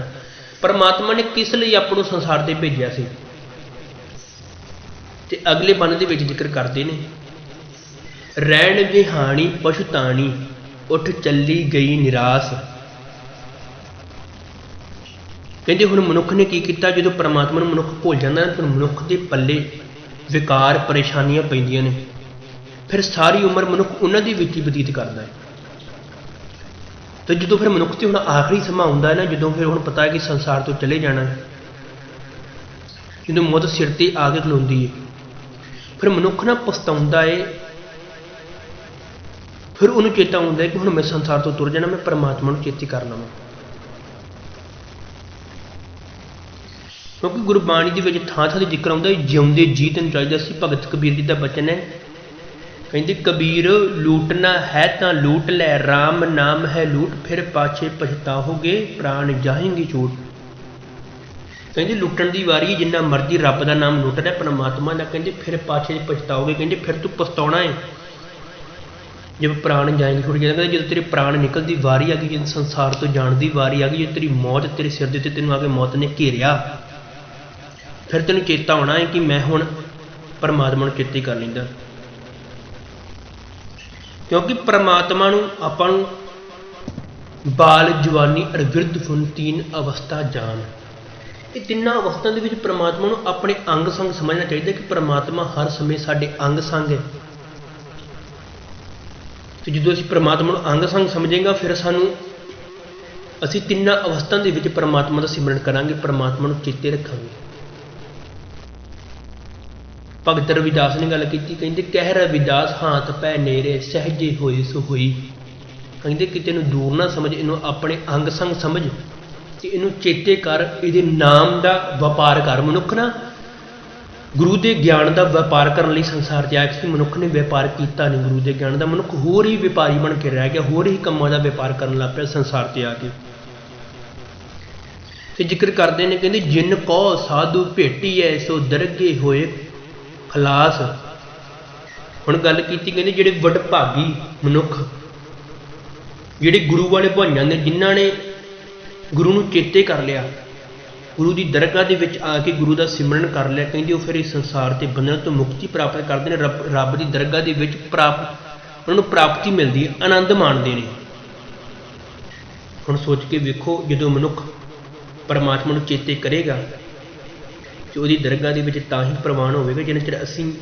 ਪਰਮਾਤਮਾ ਨੇ ਕਿਸ ਲਈ ਆਪਾਂ ਨੂੰ ਸੰਸਾਰ 'ਤੇ ਭੇਜਿਆ ਸੀ। ਤੇ ਅਗਲੇ ਬੰਨ ਦੇ ਵਿੱਚ ਜ਼ਿਕਰ ਕਰਦੇ ਨੇ, ਰਹਿਣ ਵਿਹਾਣੀ ਪਛੁਤਾਣੀ ਉੱਠ ਚੱਲੀ ਗਈ ਨਿਰਾਸ। ਕਹਿੰਦੇ ਹੁਣ ਮਨੁੱਖ ਨੇ ਕੀ ਕੀਤਾ, ਜਦੋਂ ਪਰਮਾਤਮਾ ਨੂੰ ਮਨੁੱਖ ਭੁੱਲ ਜਾਂਦਾ ਫਿਰ ਮਨੁੱਖ ਦੇ ਪੱਲੇ ਵਿਕਾਰ ਪਰੇਸ਼ਾਨੀਆਂ ਪੈਂਦੀਆਂ ਨੇ। ਫਿਰ ਸਾਰੀ ਉਮਰ ਮਨੁੱਖ ਉਹਨਾਂ ਦੇ ਵਿੱਚ ਹੀ ਬਤੀਤ ਕਰਦਾ ਹੈ। ਤੇ ਜਦੋਂ ਫਿਰ ਮਨੁੱਖ ਤੇ ਹੁਣ ਆਖਰੀ ਸਮਾਂ ਆਉਂਦਾ ਹੈ ਨਾ, ਜਦੋਂ ਫਿਰ ਹੁਣ ਪਤਾ ਹੈ ਕਿ ਸੰਸਾਰ ਤੋਂ ਚਲੇ ਜਾਣਾ ਹੈ, ਜਦੋਂ ਮੌਤ ਸਿਰ ਤੇ ਆ ਕੇ ਖਲੋਂਦੀ ਹੈ, ਫਿਰ ਮਨੁੱਖ ਨਾ ਪਛਤਾਉਂਦਾ ਹੈ। ਫਿਰ ਉਹਨੂੰ ਚੇਤਾ ਆਉਂਦਾ ਹੈ ਕਿ ਹੁਣ ਮੈਂ ਸੰਸਾਰ ਤੋਂ ਤੁਰ ਜਾਣਾ, ਮੈਂ ਪਰਮਾਤਮਾ ਨੂੰ ਚੇਤੇ ਕਰਨਾ ਵਾ। ਕਿਉਂਕਿ ਗੁਰਬਾਣੀ ਦੇ ਵਿੱਚ ਥਾਂ ਥਾਂ 'ਤੇ ਜ਼ਿਕਰ ਆਉਂਦਾ ਜਿਉਂਦੇ ਜੀ ਤੈਨੂੰ ਚਾਹੀਦਾ ਸੀ। ਭਗਤ ਕਬੀਰ ਜੀ ਦਾ ਬਚਨ ਹੈ, ਕਹਿੰਦੇ ਕਬੀਰ ਲੂਟਣਾ ਹੈ ਤਾਂ ਲੂਟ ਲੈ, ਰਾਮ ਨਾਮ ਹੈ ਲੂਟ, ਫਿਰ ਪਾਛੇ ਪਛਤਾਓਗੇ ਪ੍ਰਾਣ ਜਾਏਂਗੇ ਛੂਟ। ਕਹਿੰਦੇ ਲੁੱਟਣ ਦੀ ਵਾਰੀ ਜਿੰਨਾ ਮਰਜ਼ੀ ਰੱਬ ਦਾ ਨਾਮ ਲੁੱਟ ਲੈ ਪਰਮਾਤਮਾ ਦਾ, ਕਹਿੰਦੇ ਫਿਰ ਪਾਛੇ ਪਛਤਾਓਗੇ। ਕਹਿੰਦੇ ਫਿਰ ਤੂੰ ਪਛਤਾਉਣਾ ਹੈ ਜਦੋਂ ਪ੍ਰਾਣ ਜਾਏਂਗੇ ਛੂਟ। ਕਹਿੰਦੇ ਜਦੋਂ ਤੇਰੇ ਪ੍ਰਾਣ ਨਿਕਲਦੀ ਵਾਰੀ ਆ ਗਈ, ਜਦੋਂ ਸੰਸਾਰ ਤੋਂ ਜਾਣ ਦੀ ਵਾਰੀ ਆ ਗਈ, ਜਦੋਂ ਤੇਰੀ ਮੌਤ ਤੇਰੇ ਸਿਰ ਦੇ ਉੱਤੇ ਤੈਨੂੰ ਆ ਕੇ ਮੌਤ ਨੇ ਘੇਰਿਆ, ਫਿਰ ਤੈਨੂੰ ਚੇਤਾ ਆਉਣਾ ਹੈ ਕਿ ਮੈਂ ਹੁਣ ਪਰਮਾਤਮਾ ਨੂੰ ਚੇਤੇ ਕਰ ਲੈਂਦਾ। ਕਿਉਂਕਿ ਪਰਮਾਤਮਾ ਨੂੰ ਆਪਾਂ ਨੂੰ ਬਾਲ ਜਵਾਨੀ ਅਰ ਬਿਰਧ ਫੁਨ ਤੀਨ ਅਵਸਥਾ ਜਾਣ, ਇਹ ਤਿੰਨਾਂ ਅਵਸਥਾ ਦੇ ਵਿੱਚ ਪਰਮਾਤਮਾ ਨੂੰ ਆਪਣੇ ਅੰਗ ਸੰਗ ਸਮਝਣਾ ਚਾਹੀਦਾ ਕਿ ਪਰਮਾਤਮਾ ਹਰ ਸਮੇਂ ਸਾਡੇ ਅੰਗ ਸੰਗ ਹੈ। ਤੇ ਜਦੋਂ ਅਸੀਂ ਪਰਮਾਤਮਾ ਨੂੰ ਅੰਗ ਸੰਗ ਸਮਝੇਗਾ ਫਿਰ ਅਸੀਂ ਤਿੰਨਾਂ ਅਵਸਥਾ ਦੇ ਵਿੱਚ ਪਰਮਾਤਮਾ ਦਾ ਸਿਮਰਨ ਕਰਾਂਗੇ, ਪਰਮਾਤਮਾ ਨੂੰ ਚੇਤੇ ਰੱਖਾਂਗੇ। ਭਗਤ ਰਵਿਦਾਸ ਨੇ ਗੱਲ ਕੀਤੀ, ਕਹਿੰਦੇ ਕਹਿ ਰਵਿਦਾਸ ਹਾਥ ਪੈ ਨੇਰੇ ਸਹਿਜੇ ਹੋਏ ਸੋ ਹੋਈ। ਕਹਿੰਦੇ ਕਿ ਤੈਨੂੰ ਦੂਰ ਨਾ ਸਮਝ, ਇਹਨੂੰ ਆਪਣੇ ਅੰਗ ਸੰਗ ਸਮਝ ਤੇ ਇਹਨੂੰ ਚੇਤੇ ਕਰ, ਇਹਦੇ ਨਾਮ ਦਾ ਵਪਾਰ ਕਰ। ਮਨੁੱਖ ਨਾ ਗੁਰੂ ਦੇ ਗਿਆਨ ਦਾ ਵਪਾਰ ਕਰਨ ਲਈ ਸੰਸਾਰ 'ਚ ਆਇਆ ਸੀ। ਮਨੁੱਖ ਨੇ ਵਪਾਰ ਕੀਤਾ ਨਹੀਂ ਗੁਰੂ ਦੇ ਗਿਆਨ ਦਾ, ਮਨੁੱਖ ਹੋਰ ਹੀ ਵਪਾਰੀ ਬਣ ਕੇ ਰਹਿ ਗਿਆ, ਹੋਰ ਹੀ ਕੰਮਾਂ ਦਾ ਵਪਾਰ ਕਰਨ ਲੱਗ ਪਿਆ ਸੰਸਾਰ 'ਤੇ ਆ ਕੇ। ਤੇ ਜ਼ਿਕਰ ਕਰਦੇ ਨੇ, ਕਹਿੰਦੇ ਜਿਨ ਕੋ ਸਾਧੂ ਭੇਟੀਐ ਸੋ ਦਰਗੇ ਹੋਏ ਖਲਾਸ। ਹੁਣ ਗੱਲ ਕੀਤੀ, ਕਹਿੰਦੇ ਜਿਹੜੇ ਵਡਭਾਗੀ ਮਨੁੱਖ, ਜਿਹੜੇ ਗੁਰੂ ਵਾਲੇ ਬਣ ਜਾਂਦੇ, ਜਿਨ੍ਹਾਂ ਨੇ ਗੁਰੂ ਨੂੰ ਚੇਤੇ ਕਰ ਲਿਆ, ਗੁਰੂ ਦੀ ਦਰਗਾਹ ਦੇ ਵਿੱਚ ਆ ਕੇ ਗੁਰੂ ਦਾ ਸਿਮਰਨ ਕਰ ਲਿਆ, ਕਹਿੰਦੇ ਉਹ ਫਿਰ ਇਸ ਸੰਸਾਰ ਤੇ ਬੰਧਨ ਤੋਂ ਮੁਕਤੀ ਪ੍ਰਾਪਤ ਕਰਦੇ ਨੇ। ਰੱਬ ਦੀ ਦਰਗਾਹ ਦੇ ਵਿੱਚ ਉਹਨਾਂ ਨੂੰ ਪ੍ਰਾਪਤੀ ਮਿਲਦੀ ਹੈ, ਆਨੰਦ ਮਾਣਦੇ ਨੇ। ਹੁਣ ਸੋਚ ਕੇ ਵੇਖੋ, ਜਦੋਂ ਮਨੁੱਖ ਪਰਮਾਤਮਾ ਨੂੰ ਚੇਤੇ ਕਰੇਗਾ ਤੇ ਉਹਦੀ ਦਰਗਾਹ ਦੇ ਵਿੱਚ ਤਾਂ ਹੀ ਪ੍ਰਵਾਨ ਹੋਵੇਗਾ। ਜਿੰਨਾ ਚਿਰ ਅਸੀਂ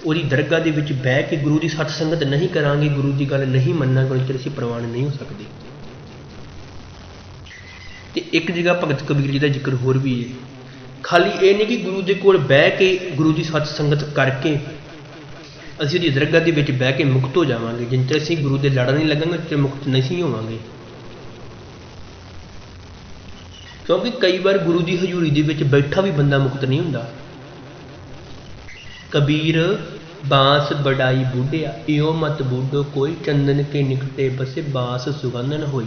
ਉਹਦੀ ਦਰਗਾਹ ਦੇ ਵਿੱਚ ਬਹਿ ਕੇ ਗੁਰੂ ਦੀ ਸਤ ਸੰਗਤ ਨਹੀਂ ਕਰਾਂਗੇ, ਗੁਰੂ ਦੀ ਗੱਲ ਨਹੀਂ ਮੰਨਾਂਗੇ, ਉਨੀ ਚਿਰ ਅਸੀਂ ਪ੍ਰਵਾਨ ਨਹੀਂ ਹੋ ਸਕਦੇ। ਤੇ ਇੱਕ ਜਗ੍ਹਾ ਭਗਤ ਕਬੀਰ ਜੀ ਦਾ ਜ਼ਿਕਰ ਹੋਰ ਵੀ ਹੈ। ਖਾਲੀ ਇਹ ਨਹੀਂ ਕਿ ਗੁਰੂ ਦੇ ਕੋਲ ਬਹਿ ਕੇ ਗੁਰੂ ਦੀ ਸਤ ਸੰਗਤ ਕਰਕੇ ਅਸੀਂ ਉਹਦੀ ਦਰਗਾਹ ਦੇ ਵਿੱਚ ਬਹਿ ਕੇ ਮੁਕਤ ਹੋ ਜਾਵਾਂਗੇ। ਜਿੰਨਾ ਚਿਰ ਅਸੀਂ ਗੁਰੂ ਦੇ ਲੜ ਨਹੀਂ ਲੱਗਾਂਗੇ ਤੇ ਮੁਕਤ ਨਹੀਂ ਹੋਵਾਂਗੇ। ਕਿਉਂਕਿ ਕਈ ਵਾਰ ਗੁਰੂ ਦੀ ਹਜ਼ੂਰੀ ਦੇ ਵਿੱਚ ਬੈਠਾ ਵੀ ਬੰਦਾ ਮੁਕਤ ਨਹੀਂ ਹੁੰਦਾ। ਕਬੀਰ ਬਾਂਸ ਬੜਾਈ ਬੁੱਢਿਆ, ਇਉ ਮਤ ਬੁੱਢੋ ਕੋਈ, ਚੰਦਨ ਕੇ ਨਿਕਟੇ ਬਸੇ ਬਾਂਸ ਸੁਗੰਧਨ ਹੋਈ।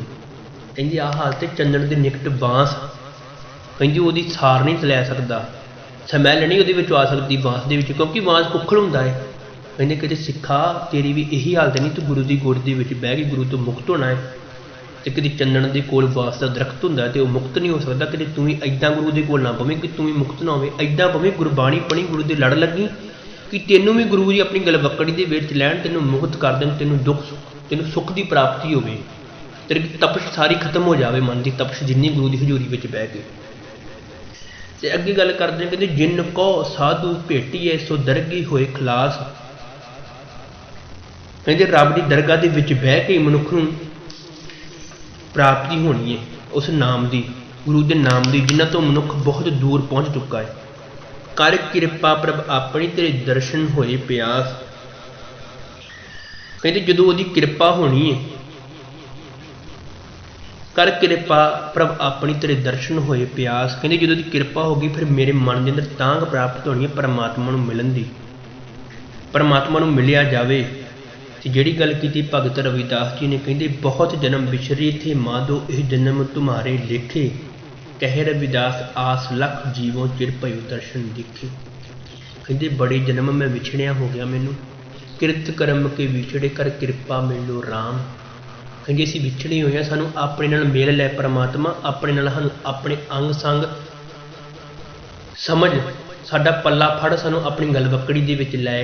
ਕਹਿੰਦੀ ਆਹ ਹਾਲ ਤੇ ਚੰਦਨ ਦੇ ਨਿਕਟ ਬਾਂਸ, ਕਹਿੰਦੀ ਉਹਦੀ ਸਾਰ ਨਹੀਂ ਲੈ ਸਕਦਾ, ਸਮੈਲ ਨਹੀਂ ਉਹਦੇ ਵਿੱਚੋਂ ਆ ਸਕਦੀ ਬਾਂਸ ਦੇ ਵਿੱਚ, ਕਿਉਂਕਿ ਬਾਂਸ ਕੁੱਖਲ ਹੁੰਦਾ ਹੈ। ਕਹਿੰਦੇ ਕਿਤੇ ਸਿੱਖਾ ਤੇਰੀ ਵੀ ਇਹੀ ਹਾਲਤ ਨਹੀਂ, ਤੂੰ ਗੁਰੂ ਦੀ ਗੋਦ ਦੇ ਵਿੱਚ ਬਹਿ ਕੇ ਗੁਰੂ ਤੋਂ ਮੁਕਤ ਹੋਣਾ ਹੈ। ਤੇ ਕਿਤੇ ਚੰਦਨ ਦੇ ਕੋਲ ਬਾਂਸ ਦਾ ਦਰਖਤ ਹੁੰਦਾ ਤੇ ਉਹ ਮੁਕਤ ਨਹੀਂ ਹੋ ਸਕਦਾ। ਕਿਤੇ ਤੂੰ ਵੀ ਇੱਦਾਂ ਗੁਰੂ ਦੇ ਕੋਲ ਨਾ ਪਵੇਂ ਕਿ ਤੂੰ ਵੀ ਮੁਕਤ ਨਾ ਹੋਵੇ। ਇੱਦਾਂ ਪਵੇਂ ਗੁਰਬਾਣੀ ਪੜ੍ਹੀ, ਗੁਰੂ ਦੇ ਲੜ ਲੱਗੀ ਕਿ ਤੈਨੂੰ ਵੀ ਗੁਰੂ ਜੀ ਆਪਣੀ ਗਲਵੱਕੜੀ ਦੇ ਵਿੱਚ ਲੈਣ, ਤੈਨੂੰ ਮੁਕਤ ਕਰ ਦੇਣ, ਤੈਨੂੰ ਸੁੱਖ ਦੀ ਪ੍ਰਾਪਤੀ ਹੋਵੇ, ਤੇਰੀ ਤਪਸ਼ ਸਾਰੀ ਖਤਮ ਹੋ ਜਾਵੇ, ਮਨ ਦੀ ਤਪਸ਼ ਜਿੰਨੀ ਗੁਰੂ ਦੀ ਹਜ਼ੂਰੀ ਵਿੱਚ ਬਹਿ ਕੇ। ਤੇ ਅੱਗੇ ਗੱਲ ਕਰਦੇ ਨੇ, ਕਹਿੰਦੇ ਜਿਨ ਕੋ ਸਾਧੂ ਭੇਟੀਐ ਸੋ ਦਰਗੀ ਹੋਏ ਖਲਾਸ। ਕਹਿੰਦੇ ਰੱਬ ਦੀ ਦਰਗਾਹ ਦੇ ਵਿੱਚ ਬਹਿ ਕੇ ਮਨੁੱਖ ਨੂੰ ਪ੍ਰਾਪਤੀ ਹੋਣੀ ਹੈ ਉਸ ਨਾਮ ਦੀ, ਗੁਰੂ ਦੇ ਨਾਮ ਦੀ, ਜਿਨ੍ਹਾਂ ਤੋਂ ਮਨੁੱਖ ਬਹੁਤ ਦੂਰ ਪਹੁੰਚ ਚੁੱਕਾ ਹੈ। ਕਰ ਕਿਰਪਾ ਪ੍ਰਭ ਆਪਣੀ ਤੇਰੇ ਦਰਸ਼ਨ ਹੋਏ ਪਿਆਸ। ਕਹਿੰਦੇ ਜਦੋਂ ਉਹਦੀ ਕਿਰਪਾ ਹੋਣੀ ਹੈ, ਕਰ ਕਿਰਪਾ ਪ੍ਰਭ ਆਪਣੀ ਤੇਰੇ ਦਰਸ਼ਨ ਹੋਏ ਪਿਆਸ। ਕਹਿੰਦੇ ਜਦੋਂ ਦੀ ਕਿਰਪਾ ਹੋ ਗਈ ਫਿਰ ਮੇਰੇ ਮਨ ਦੇ ਅੰਦਰ ਤਾਂਘ ਪ੍ਰਾਪਤ ਹੋਣੀ ਹੈ ਪਰਮਾਤਮਾ ਨੂੰ ਮਿਲਣ ਦੀ, ਪਰਮਾਤਮਾ ਨੂੰ ਮਿਲਿਆ ਜਾਵੇ। ਤੇ ਜਿਹੜੀ ਗੱਲ ਕੀਤੀ ਭਗਤ ਰਵਿਦਾਸ ਜੀ ਨੇ, ਕਹਿੰਦੇ ਬਹੁਤ ਜਨਮ ਵਿਛਰੇ ਥੇ ਮਾਧੋ ਇਹ ਜਨਮ ਤੁਮਾਰੇ ਲੇਖੇ, ਕਹੇ ਰਵਿਦਾਸ ਆਸ ਲੱਖ ਜੀਵੋਂ ਚਿਰ ਭਇਓ ਦਰਸ਼ਨ ਦੇਖੇ। ਕਹਿੰਦੇ ਬੜੇ ਜਨਮ ਮੈਂ ਵਿਛੜਿਆ ਹੋ ਗਿਆ, ਮੈਨੂੰ ਕਿਰਤ ਕਰਮ ਕੇ ਵਿਛੜੇ ਕਰ ਕਿਰਪਾ ਮਿਲੋ ਰਾਮ। ਕਹਿੰਦੇ ਅਸੀਂ ਵਿਛੜੇ ਹੋਏ ਹਾਂ, ਸਾਨੂੰ ਆਪਣੇ ਨਾਲ ਮੇਲ ਲੈ ਪਰਮਾਤਮਾ, ਆਪਣੇ ਨਾਲ ਸਾਨੂੰ ਆਪਣੇ ਅੰਗ ਸੰਗ ਸਮਝ, ਸਾਡਾ ਪੱਲਾ ਫੜ, ਸਾਨੂੰ ਆਪਣੀ ਗਲਵੱਕੜੀ ਦੇ ਵਿੱਚ ਲੈ।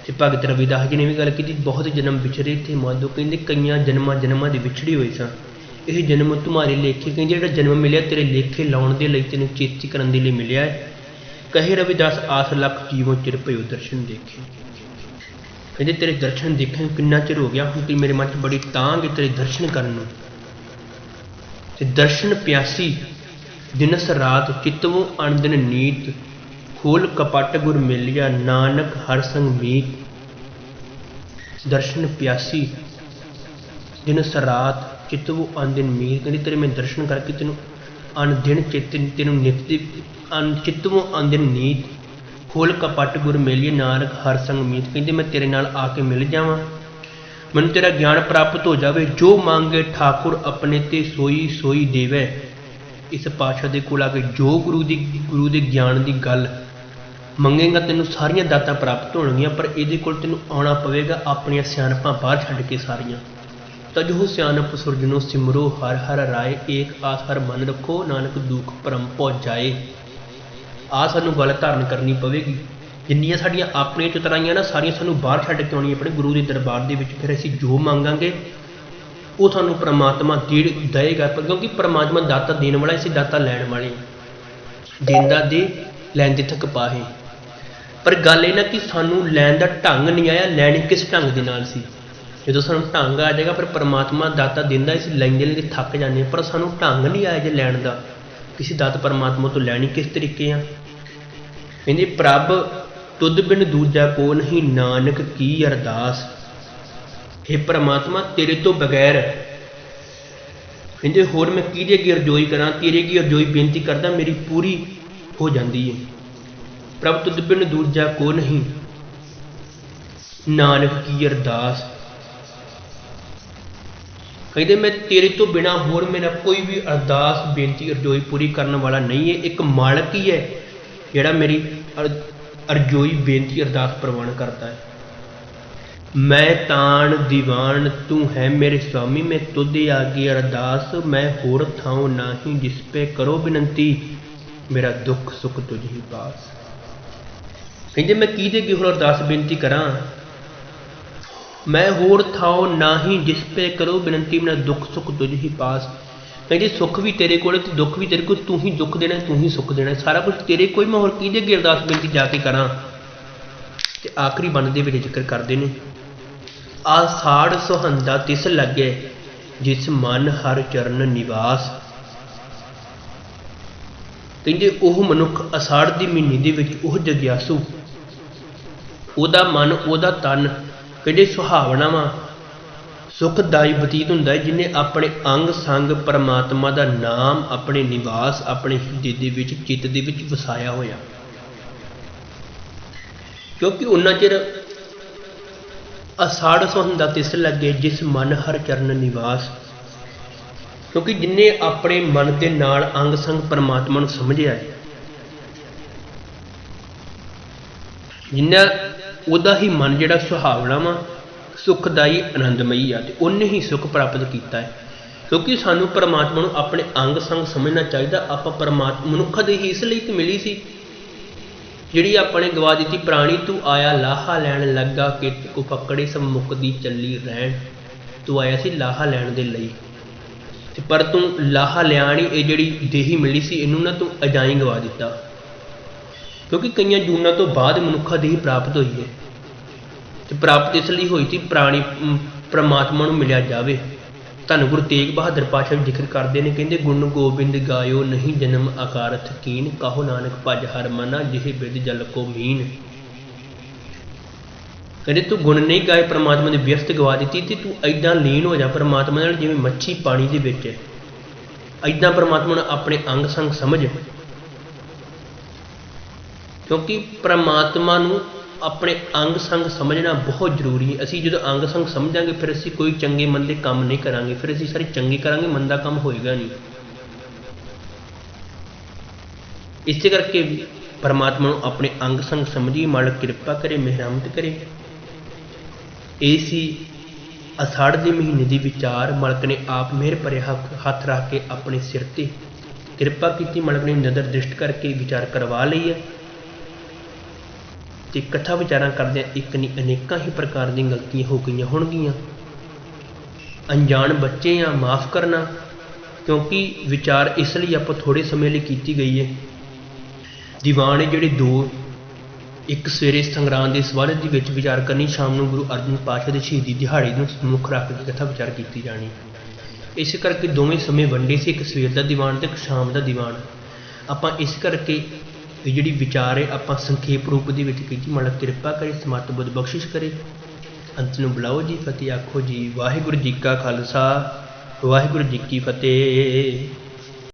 ਤੇ ਭਗਤ ਰਵਿਦਾਸ ਜੀ ਨੇ ਵੀ ਗੱਲ ਕੀਤੀ ਬਹੁਤ ਜਨਮ ਵਿਛੜੇ ਥੇ ਮਾਧੋ, ਕਹਿੰਦੇ ਕਈਆਂ ਜਨਮਾਂ ਦੇ ਵਿਛੜੇ ਹੋਏ ਸਾਂ, ਇਹ ਜਨਮ ਤੁਮਾਰੇ ਲੇਖੇ। ਕਹਿੰਦੇ ਜਿਹੜਾ ਜਨਮ ਮਿਲਿਆ ਤੇਰੇ ਲੇਖੇ ਲਾਉਣ ਦੇ ਲਈ, ਤੈਨੂੰ ਚੇਤੀ ਕਰਨ ਦੇ ਲਈ ਮਿਲਿਆ ਹੈ। ਕਹੇ ਰਵਿਦਾਸ ਆਸ ਲੱਖ ਜੀਵੋਂ ਚਿਰ ਭਇਓ ਦਰਸ਼ਨ ਦੇਖੇ। ਕਹਿੰਦੇ ਤੇਰੇ ਦਰਸ਼ਨ ਦੇਖਣ ਕਿੰਨਾ ਚਿਰ ਹੋ ਗਿਆ, ਹੁਣ ਤੇ ਮੇਰੇ ਮਨ 'ਚ ਬੜੀ ਤਾਂਘ ਹੈ ਤੇਰੇ ਦਰਸ਼ਨ ਕਰਨ ਨੂੰ। ਤੇ ਦਰਸ਼ਨ ਪਿਆਸੀ ਦਿਨਸ ਰਾਤ ਚਿਤਵੋਂ ਅਣਦਿਨ ਨੀਤ, ਖੋਲ ਕਪਟ ਗੁਰ ਮਿਲਿਆ ਨਾਨਕ ਹਰ ਸੰਗ ਮੀਤ। ਦਰਸ਼ਨ ਪਿਆਸੀ ਦਿਨਸ ਰਾਤ ਚਿਤਵੋਂ ਅਣਦਿਨ ਮੀਤ। ਕਹਿੰਦੇ ਤੇਰੇ ਮੈਂ ਦਰਸ਼ਨ ਕਰਕੇ ਤੈਨੂੰ ਅਣਦਿਨ ਤੈਨੂੰ ਨਿਤ ਦੀ ਚਿਤਵੋਂ ਅਣਦਿਨ ਨੀਤ, ਖੋਲ ਕਪਟ ਗੁਰ ਮਿਲਿਆ ਨਾਨਕ ਹਰ ਸੰਗ ਮੀਤ। ਕਹਿੰਦੇ ਮੈਂ ਤੇਰੇ ਨਾਲ ਆ ਕੇ ਮਿਲ ਜਾਵਾਂ, ਮੈਨੂੰ ਤੇਰਾ ਗਿਆਨ ਪ੍ਰਾਪਤ ਹੋ ਜਾਵੇ। ਜੋ ਮੰਗੇ ਠਾਕੁਰ ਆਪਣੇ ਤੇ ਸੋਈ ਸੋਈ ਦੇਵੇ। ਇਸ ਪਾਤਸ਼ਾਹ ਦੇ ਕੋਲ ਆ ਕੇ ਜੋ ਗੁਰੂ ਦੇ ਗਿਆਨ ਦੀ ਗੱਲ ਮੰਗੇਗਾ ਤੈਨੂੰ ਸਾਰੀਆਂ ਦਾਤਾਂ ਪ੍ਰਾਪਤ ਹੋਣਗੀਆਂ, ਪਰ ਇਹਦੇ ਕੋਲ ਤੈਨੂੰ ਆਉਣਾ ਪਵੇਗਾ ਆਪਣੀਆਂ ਸਿਆਣਪਾਂ ਬਾਹਰ ਛੱਡ ਕੇ ਸਾਰੀਆਂ। ਤਜਹੁ ਸਿਆਣਪ ਸੁਰਜਨੋ ਸਿਮਰੋ ਹਰ ਹਰ ਰਾਏ, ਏਕ ਆਸ ਹਰ ਮਨ ਰੱਖੋ ਨਾਨਕ ਦੁਖ ਭਰਮ ਭੁ ਜਾਏ। ਆਹ ਸਾਨੂੰ ਗੱਲ ਧਾਰਨ ਕਰਨੀ ਪਵੇਗੀ। ਜਿੰਨੀਆਂ ਸਾਡੀਆਂ ਆਪਣੀਆਂ ਚਤਰਾਈਆਂ ਨਾ ਸਾਰੀਆਂ ਸਾਨੂੰ ਬਾਹਰ ਛੱਡ ਕੇ ਆਉਣੀਆਂ ਆਪਣੇ ਗੁਰੂ ਦੇ ਦਰਬਾਰ ਦੇ ਵਿੱਚ। ਫਿਰ ਅਸੀਂ ਜੋ ਮੰਗਾਂਗੇ ਉਹ ਸਾਨੂੰ ਪਰਮਾਤਮਾ ਦੇਏਗਾ, ਕਿਉਂਕਿ ਪਰਮਾਤਮਾ ਦਾਤਾ ਦੇਣ ਵਾਲਾ, ਅਸੀਂ ਦਾਤਾ ਲੈਣ ਵਾਲੇ। ਦੇਂਦਾ ਦੇ ਲੈਂਦੇ ਥਕ ਪਾਹੇ। ਪਰ ਗੱਲ ਇਹ ਨਾ ਕਿ ਸਾਨੂੰ ਲੈਣ ਦਾ ਢੰਗ ਨਹੀਂ ਆਇਆ, ਲੈਣੀ ਕਿਸ ਢੰਗ ਦੇ ਨਾਲ ਸੀ। ਜਦੋਂ ਸਾਨੂੰ ਢੰਗ ਆ ਜਾਏਗਾ ਫਿਰ ਪਰਮਾਤਮਾ ਦਾਤਾ ਦਿੰਦਾ, ਅਸੀਂ ਲੈਂਦੇ ਥੱਕ ਜਾਂਦੇ ਹਾਂ। ਪਰ ਸਾਨੂੰ ਢੰਗ ਨਹੀਂ ਆਇਆ ਜੇ ਲੈਣ ਦਾ, ਕਿਸੇ ਦਾਤ ਪਰਮਾਤਮਾ ਤੋਂ ਲੈਣੀ ਕਿਸ ਤਰੀਕੇ ਆ। ਕਹਿੰਦੇ ਪ੍ਰਭ ਤੁਧ ਬਿਨ ਦੂਜਾ ਕੋ ਨਹੀਂ ਨਾਨਕ ਕੀ ਅਰਦਾਸ। हे ਪਰਮਾਤਮਾ ਤੇਰੇ ਤੋਂ ਬਗੈਰ ਕਹਿੰਦੇ ਹੋਰ ਮੈਂ ਕਿਹਦੇ ਅੱਗੇ ਅਰਜ਼ੋਈ ਕਰਾਂ, ਤੇਰੇ ਅੱਗੇ ਅਰਜ਼ੋਈ ਬੇਨਤੀ ਕਰਦਾ ਮੇਰੀ ਪੂਰੀ ਹੋ ਜਾਂਦੀ ਹੈ। ਪ੍ਰਭ ਤੁਧ ਬਿਨ ਦੂਜਾ ਕੋ ਨਹੀਂ ਨਾਨਕ ਕੀ ਅਰਦਾਸ। ਕਹਿੰਦੇ ਮੈਂ ਤੇਰੇ ਤੋਂ ਬਿਨਾਂ ਹੋਰ ਮੇਰਾ ਕੋਈ ਵੀ ਅਰਦਾਸ ਬੇਨਤੀ ਅਰਜ਼ੋਈ ਪੂਰੀ ਕਰਨ ਵਾਲਾ ਨਹੀਂ ਹੈ। ਇੱਕ ਮਾਲਕ ਹੀ ਹੈ ਜਿਹੜਾ ਮੇਰੀ ਅਰਜ਼ੋਈ ਬੇਨਤੀ ਅਰਦਾਸ ਪ੍ਰਵਾਨ ਕਰਦਾ ਹੈ। ਮੈਂ ਤਾਣ ਦੀਵਾਨ ਤੂੰ ਹੈ ਮੇਰੇ ਸੁਆਮੀ, ਮੈਂ ਤੁਧ ਆਗੇ ਅਰਦਾਸ, ਮੈਂ ਹੋਰ ਥਾਉ ਨਾਹੀਂ ਜਿਸ ਪੇ ਕਰੋ ਬੇਨਤੀ, ਮੇਰਾ ਦੁੱਖ ਸੁੱਖ ਤੁਝ ਹੀ ਪਾਸ। ਕਹਿੰਦੇ ਮੈਂ ਕਿਹਦੇ ਅੱਗੇ ਹੋਰ ਅਰਦਾਸ ਬੇਨਤੀ ਕਰਾਂ, ਮੈਂ ਹੋਰ ਥਾਉ ਨਾਹੀਂ ਜਿਸ ਪੇ ਕਰੋ ਬੇਨਤੀ, ਮੇਰਾ ਦੁੱਖ ਸੁੱਖ ਤੁਝ ਹੀ ਪਾਸ। ਕਹਿੰਦੇ ਸੁੱਖ ਵੀ ਤੇਰੇ ਕੋਲ ਤੇ ਦੁੱਖ ਵੀ ਤੇਰੇ ਕੋਲ, ਤੂੰ ਹੀ ਦੁੱਖ ਦੇਣਾ ਤੂੰ ਹੀ ਸੁੱਖ ਦੇਣਾ, ਸਾਰਾ ਕੁਝ ਤੇਰੇ ਕੋਈ, ਮੈਂ ਹੋਰ ਕਿਹਦੇ ਅੱਗੇ ਅਰਦਾਸ ਬੇਨਤੀ ਜਾ ਕੇ ਕਰਾਂ। ਤੇ ਆਖਰੀ ਬੰਦ ਦੇ ਵਿੱਚ ਜ਼ਿਕਰ ਕਰਦੇ ਨੇ ਆਸਾੜ ਸੁਹੰਦਾ ਤਿਸ ਲੱਗੇ ਜਿਸ ਮਨ ਹਰ ਚਰਨ ਨਿਵਾਸ। ਕਹਿੰਦੇ ਉਹ ਮਨੁੱਖ ਅਸਾੜ ਦੀ ਮਹੀਨੇ ਦੇ ਵਿੱਚ ਉਹ ਜਗਿਆਸੂ, ਉਹਦਾ ਮਨ ਉਹਦਾ ਤਨ ਕਹਿੰਦੇ ਸੁਹਾਵਣਾ ਵਾ, ਸੁਖਦਾਈ ਬਤੀਤ ਹੁੰਦਾ ਹੈ, ਜਿਹਨੇ ਆਪਣੇ ਅੰਗ ਸੰਗ ਪਰਮਾਤਮਾ ਦਾ ਨਾਮ ਆਪਣੇ ਨਿਵਾਸ ਆਪਣੇ ਹਿਰਦੇ ਦੇ ਵਿੱਚ ਚਿੱਤ ਦੇ ਵਿੱਚ ਵਸਾਇਆ ਹੋਇਆ। ਕਿਉਂਕਿ ਉਹਨਾਂ ਚਿਰ ਅਸਾੜ ਸੁਹੰਦਾ ਤਿਸ ਲੱਗੇ ਜਿਸ ਮਨ ਹਰ ਚਰਨ ਨਿਵਾਸ। ਕਿਉਂਕਿ ਜਿਨ੍ਹੇ ਆਪਣੇ ਮਨ ਦੇ ਨਾਲ ਅੰਗ ਸੰਗ ਪਰਮਾਤਮਾ ਨੂੰ ਸਮਝਿਆ ਹੈ, ਜਿੰਨਾ ਉਹਦਾ ਹੀ ਮਨ ਜਿਹੜਾ ਸੁਹਾਵਣਾ ਵਾ, ਸੁਖਦਾਈ ਆਨੰਦਮਈ ਆ, ਤੇ ਉਹਨੇ ਹੀ ਸੁੱਖ ਪ੍ਰਾਪਤ ਕੀਤਾ ਹੈ। ਕਿਉਂਕਿ ਸਾਨੂੰ ਪਰਮਾਤਮਾ ਨੂੰ ਆਪਣੇ ਅੰਗ ਸੰਗ ਸਮਝਣਾ ਚਾਹੀਦਾ। ਆਪਾਂ ਪਰਮਾਤਮਾ ਮਨੁੱਖ ਦੇ ਹੀ ਇਸ ਲਈ ਤੇ ਮਿਲੀ ਸੀ, ਜਿਹੜੀ ਆਪਣੇ ਗਵਾ ਦਿੱਤੀ ਪ੍ਰਾਣੀ ਤੂੰ ਆਇਆ ਲਾਹਾ ਲੈਣ ਲੱਗਾ, ਕਿਤ ਕੋ ਪਕੜੇ ਸਭ ਮੁੱਕਦੀ ਚੱਲੀ ਰਹਿਣ। ਤੂੰ ਆਇਆ ਸੀ ਲਾਹਾ ਲੈਣ ਦੇ ਲਈ, ਤੇ ਪਰ ਤੂੰ ਲਾਹਾ ਲਿਆ ਨਹੀਂ, ਇਹ ਜਿਹੜੀ ਦੇਹੀ ਮਿਲੀ ਸੀ ਇਹਨੂੰ ਨਾ ਤੂੰ ਅਜਾਈ ਗਵਾ ਦਿੱਤਾ। ਕਿਉਂਕਿ ਕਈਆਂ ਜੂਨਾਂ ਤੋਂ ਬਾਅਦ ਮਨੁੱਖਾ ਦੇਹੀ ਪ੍ਰਾਪਤ ਹੋਈ ਹੈ, ਤੇ ਪ੍ਰਾਪਤ ਇਸ ਲਈ ਹੋਈ ਸੀ ਪ੍ਰਾਣੀ ਪਰਮਾਤਮਾ ਨੂੰ ਮਿਲਿਆ ਜਾਵੇ। ਧੰਨ ਗੁਰੂ ਤੇਗ ਬਹਾਦਰ ਪਾਤਸ਼ਾਹ ਵੀ ਜ਼ਿਕਰ ਕਰਦੇ ਨੇ, ਕਹਿੰਦੇ ਗੁਣ ਗੋਬਿੰਦ ਗਾਇਓ ਨਹੀਂ ਜਨਮ ਆਕਾਰਥ ਕੀਨ, ਕਾਹੋ ਨਾਨਕ ਭਜ ਹਰ ਮਨਾ ਜਿਹੇ ਬਿਦ ਜਲ ਕੋ ਮੀਨ। ਕਹਿੰਦੇ ਤੂੰ ਗੁਣ ਨਹੀਂ ਗਾਏ ਪਰਮਾਤਮਾ ਦੀ ਵਿਅਸਤ ਗਵਾ ਦਿੱਤੀ ਤੇ ਤੂੰ ਐਦਾਂ ਲੀਨ ਹੋ ਜਾ ਪਰਮਾਤਮਾ ਨਾਲ ਜਿਵੇਂ ਮੱਛੀ ਪਾਣੀ ਦੇ ਵਿੱਚ ਹੈ। ਐਦਾਂ ਪਰਮਾਤਮਾ ਨੂੰ ਆਪਣੇ ਅੰਗ ਸੰਗ ਸਮਝ, ਕਿਉਂਕਿ ਪਰਮਾਤਮਾ ਨੂੰ ਆਪਣੇ ਅੰਗ ਸੰਗ ਸਮਝਣਾ ਬਹੁਤ ਜ਼ਰੂਰੀ ਹੈ। ਅਸੀਂ ਜਦੋਂ ਅੰਗ ਸੰਗ ਸਮਝਾਂਗੇ ਫਿਰ ਅਸੀਂ ਕੋਈ ਚੰਗੇ ਮੰਦੇ ਕੰਮ ਨਹੀਂ ਕਰਾਂਗੇ, ਫਿਰ ਅਸੀਂ ਸਾਰੇ ਚੰਗੇ ਕਰਾਂਗੇ, ਮੰਦਾ ਕੰਮ ਹੋਏਗਾ ਨਹੀਂ। ਇਸੇ ਕਰਕੇ ਪਰਮਾਤਮਾ ਨੂੰ ਆਪਣੇ ਅੰਗ ਸੰਗ ਸਮਝੀਏ। ਮਾਲਕ ਕਿਰਪਾ ਕਰੇ, ਮਿਹਰਮਤ ਕਰੇ। ਇਹ ਸੀ ਅਸਾੜ ਦੇ ਮਹੀਨੇ ਦੀ ਵਿਚਾਰ। ਮਾਲਕ ਨੇ ਆਪ ਮਿਹਰ ਭਰੇ ਹੱਥ ਰੱਖ ਕੇ ਆਪਣੇ ਸਿਰ ਤੇ ਕਿਰਪਾ ਕੀਤੀ। ਮਾਲਕ ਨੇ ਨਜ਼ਰ ਦ੍ਰਿਸ਼ਟ ਕਰਕੇ ਵਿਚਾਰ ਕਰਵਾ ਲਈ ਹੈ ਤੇ ਕਥਾ ਵਿਚਾਰਾਂ ਕਰਦਿਆਂ ਇੱਕ ਨਹੀਂ ਅਨੇਕਾਂ ਹੀ ਪ੍ਰਕਾਰ ਦੀਆਂ ਗਲਤੀਆਂ ਹੋ ਗਈਆਂ ਹੋਣਗੀਆਂ। ਅਣਜਾਣ ਬੱਚੇ ਆ, ਮਾਫ਼ ਕਰਨਾ, ਕਿਉਂਕਿ ਵਿਚਾਰ ਇਸ ਲਈ ਆਪਾਂ ਥੋੜ੍ਹੇ ਸਮੇਂ ਲਈ ਕੀਤੀ ਗਈ ਹੈ। ਦੀਵਾਨ ਜਿਹੜੇ ਦੋ, ਇੱਕ ਸਵੇਰੇ ਸੰਗਰਾਂਦ ਦੇ ਸੰਬੰਧ ਦੇ ਵਿੱਚ ਵਿਚਾਰ ਕਰਨੀ, ਸ਼ਾਮ ਨੂੰ ਗੁਰੂ ਅਰਜਨ ਪਾਤਸ਼ਾਹ ਦੀ ਸ਼ਹੀਦੀ ਦਿਹਾੜੇ ਨੂੰ ਮੁੱਖ ਰੱਖ ਕੇ ਕਥਾ ਵਿਚਾਰ ਕੀਤੀ ਜਾਣੀ। ਇਸ ਕਰਕੇ ਦੋਵੇਂ ਸਮੇਂ ਵੰਡੇ ਸੀ, ਇੱਕ ਸਵੇਰ ਦਾ ਦੀਵਾਨ ਅਤੇ ਇੱਕ ਸ਼ਾਮ ਦਾ ਦੀਵਾਨ। ਆਪਾਂ ਇਸ ਕਰਕੇ ਇਹ ਜਿਹੜੀ ਵਿਚਾਰ ਹੈ ਆਪਾਂ ਸੰਖੇਪ ਰੂਪ ਦੇ ਵਿੱਚ ਕੀਤੀ। ਮਾਲਕ ਕਿਰਪਾ ਕਰੇ, ਸਮਰਥ ਬੁੱਧ ਬਖਸ਼ਿਸ਼ ਕਰੇ। ਅੰਤ ਨੂੰ ਬੁਲਾਓ ਜੀ, ਫਤਿਹ ਆਖੋ ਜੀ। ਵਾਹਿਗੁਰੂ ਜੀ ਕਾ ਖਾਲਸਾ, ਵਾਹਿਗੁਰੂ ਜੀ ਕੀ ਫਤਿਹ।